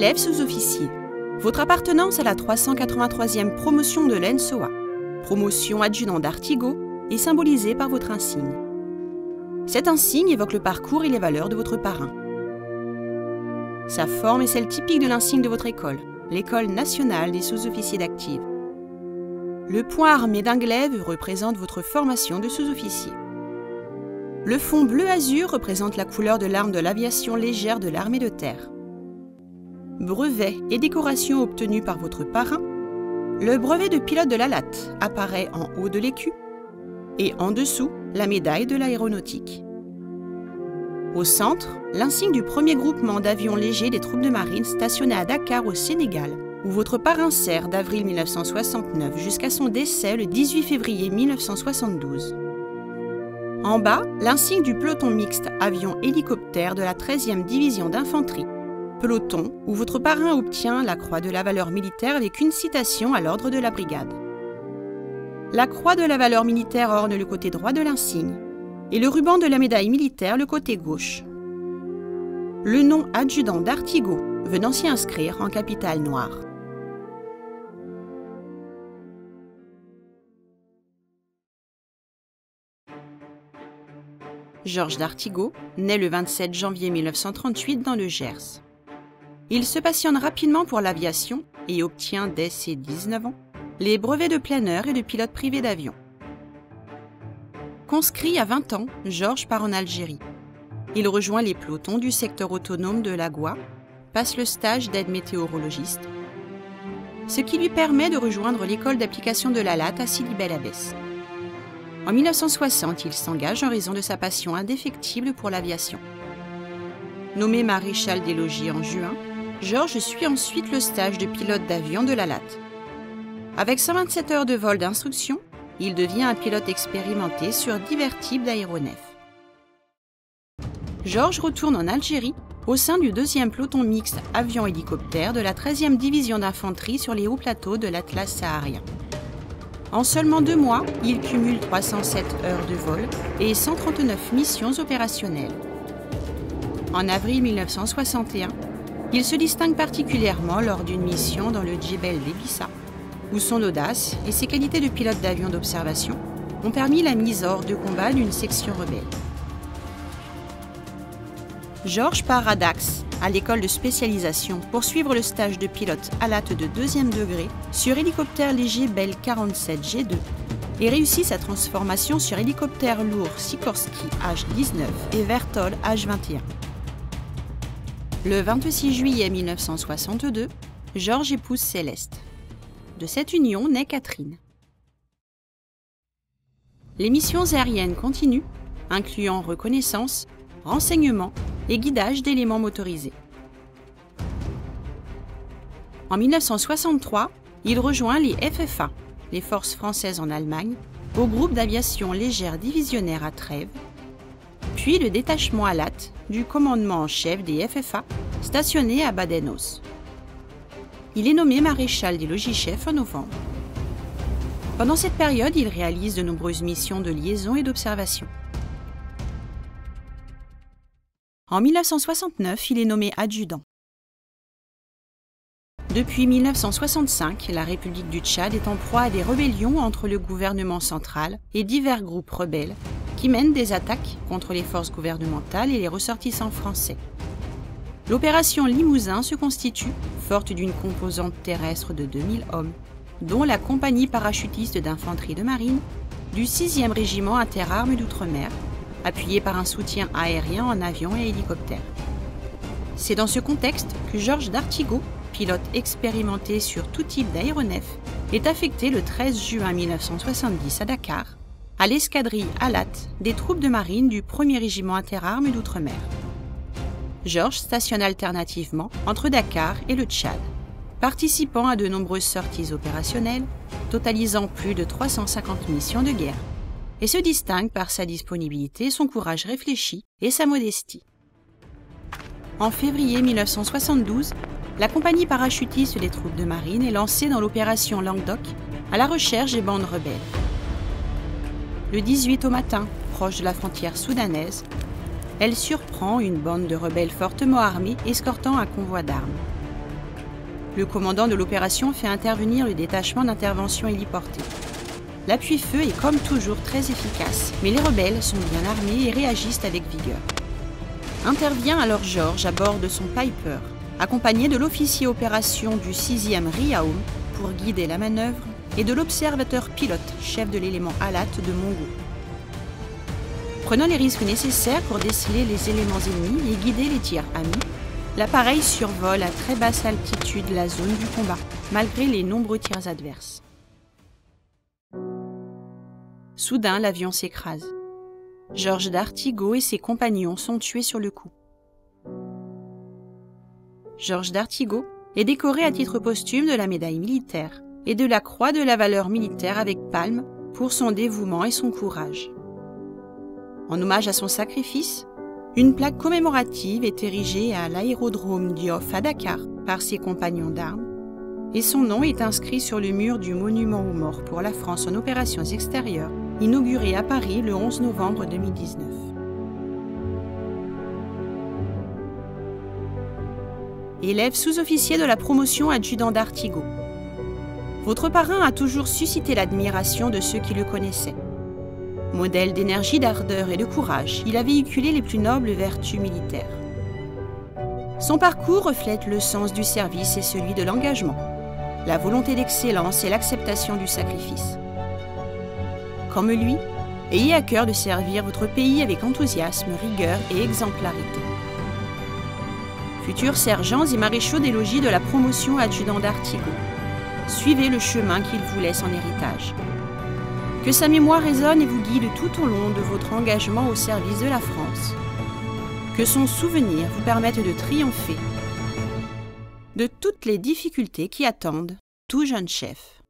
Élève sous-officier. Votre appartenance à la 383e promotion de l'ENSOA, promotion adjudant d'Artigot, est symbolisée par votre insigne. Cet insigne évoque le parcours et les valeurs de votre parrain. Sa forme est celle typique de l'insigne de votre école, l'École nationale des sous-officiers d'active. Le point armé d'un glaive représente votre formation de sous-officier. Le fond bleu-azur représente la couleur de l'arme de l'aviation légère de l'armée de terre. Brevets et décorations obtenues par votre parrain. Le brevet de pilote de l'ALAT apparaît en haut de l'écu et en dessous, la médaille de l'aéronautique. Au centre, l'insigne du premier groupement d'avions légers des troupes de marine stationné à Dakar au Sénégal, où votre parrain sert d'avril 1969 jusqu'à son décès le 18 février 1972. En bas, l'insigne du peloton mixte avion-hélicoptère de la 13e division d'infanterie, peloton où votre parrain obtient la croix de la valeur militaire avec une citation à l'ordre de la brigade. La croix de la valeur militaire orne le côté droit de l'insigne et le ruban de la médaille militaire le côté gauche. Le nom adjudant d'Artigot venant s'y inscrire en capitale noire. Georges d'Artigot naît le 27 janvier 1938 dans le Gers. Il se passionne rapidement pour l'aviation et obtient dès ses 19 ans les brevets de planeur et de pilote privé d'avion. Conscrit à 20 ans, Georges part en Algérie. Il rejoint les pelotons du secteur autonome de l'AGOA, passe le stage d'aide météorologiste, ce qui lui permet de rejoindre l'école d'application de l'ALAT à Sidi Bel Abbès. En 1960, il s'engage en raison de sa passion indéfectible pour l'aviation. Nommé maréchal des logis en juin, Georges suit ensuite le stage de pilote d'avion de l'ALAT. Avec 127 heures de vol d'instruction, il devient un pilote expérimenté sur divers types d'aéronefs. Georges retourne en Algérie au sein du 2e peloton mixte avion-hélicoptère de la 13e division d'infanterie sur les hauts plateaux de l'Atlas saharien. En seulement 2 mois, il cumule 307 heures de vol et 139 missions opérationnelles. En avril 1961, il se distingue particulièrement lors d'une mission dans le Djebel d'Ebissa, où son audace et ses qualités de pilote d'avion d'observation ont permis la mise hors de combat d'une section rebelle. Georges part à Dax, à l'école de spécialisation, pour suivre le stage de pilote ALAT de 2e degré sur hélicoptère léger Bell 47 G2 et réussit sa transformation sur hélicoptère lourd Sikorsky H-19 et Vertol H-21. Le 26 juillet 1962, Georges épouse Céleste. De cette union naît Catherine. Les missions aériennes continuent, incluant reconnaissance, renseignement et guidage d'éléments motorisés. En 1963, il rejoint les FFA, les Forces françaises en Allemagne, au groupe d'aviation légère divisionnaire à Trèves, puis le détachement ALAT du commandement en chef des FFA stationné à Badenos. Il est nommé maréchal des logis-chefs en novembre. Pendant cette période, il réalise de nombreuses missions de liaison et d'observation. En 1969, il est nommé adjudant. Depuis 1965, la République du Tchad est en proie à des rébellions entre le gouvernement central et divers groupes rebelles qui mènent des attaques contre les forces gouvernementales et les ressortissants français. L'opération Limousin se constitue, forte d'une composante terrestre de 2000 hommes, dont la compagnie parachutiste d'infanterie de marine du 6e régiment interarmes d'outre-mer, appuyée par un soutien aérien en avion et hélicoptère. C'est dans ce contexte que Georges d'Artigot, pilote expérimenté sur tout type d'aéronef, est affecté le 13 juin 1970 à Dakar, à l'escadrille ALAT des troupes de marine du 1er régiment interarmes d'outre-mer. Georges stationne alternativement entre Dakar et le Tchad, participant à de nombreuses sorties opérationnelles, totalisant plus de 350 missions de guerre, et se distingue par sa disponibilité, son courage réfléchi et sa modestie. En février 1972, la compagnie parachutiste des troupes de marine est lancée dans l'opération Languedoc à la recherche des bandes rebelles. Le 18 au matin, proche de la frontière soudanaise, elle surprend une bande de rebelles fortement armés escortant un convoi d'armes. Le commandant de l'opération fait intervenir le détachement d'intervention héliporté. L'appui-feu est comme toujours très efficace, mais les rebelles sont bien armés et réagissent avec vigueur. Intervient alors George à bord de son Piper, accompagné de l'officier opération du 6e Riaum pour guider la manœuvre et de l'observateur pilote, chef de l'élément ALAT de Mongo. Prenant les risques nécessaires pour déceler les éléments ennemis et guider les tirs amis, l'appareil survole à très basse altitude la zone du combat, malgré les nombreux tirs adverses. Soudain, l'avion s'écrase. George d'Artigot et ses compagnons sont tués sur le coup. George d'Artigot est décoré à titre posthume de la médaille militaire et de la croix de la valeur militaire avec palme pour son dévouement et son courage. En hommage à son sacrifice, une plaque commémorative est érigée à l'aérodrome d'Yoff à Dakar par ses compagnons d'armes et son nom est inscrit sur le mur du monument aux morts pour la France en opérations extérieures, inauguré à Paris le 11 novembre 2019. Élève sous-officier de la promotion adjudant d'Artigot. Votre parrain a toujours suscité l'admiration de ceux qui le connaissaient. Modèle d'énergie, d'ardeur et de courage, il a véhiculé les plus nobles vertus militaires. Son parcours reflète le sens du service et celui de l'engagement, la volonté d'excellence et l'acceptation du sacrifice. Comme lui, ayez à cœur de servir votre pays avec enthousiasme, rigueur et exemplarité. Futurs sergents et maréchaux des logis de la promotion adjudant d'Artigot, suivez le chemin qu'il vous laisse en héritage. Que sa mémoire résonne et vous guide tout au long de votre engagement au service de la France. Que son souvenir vous permette de triompher de toutes les difficultés qui attendent tout jeune chef.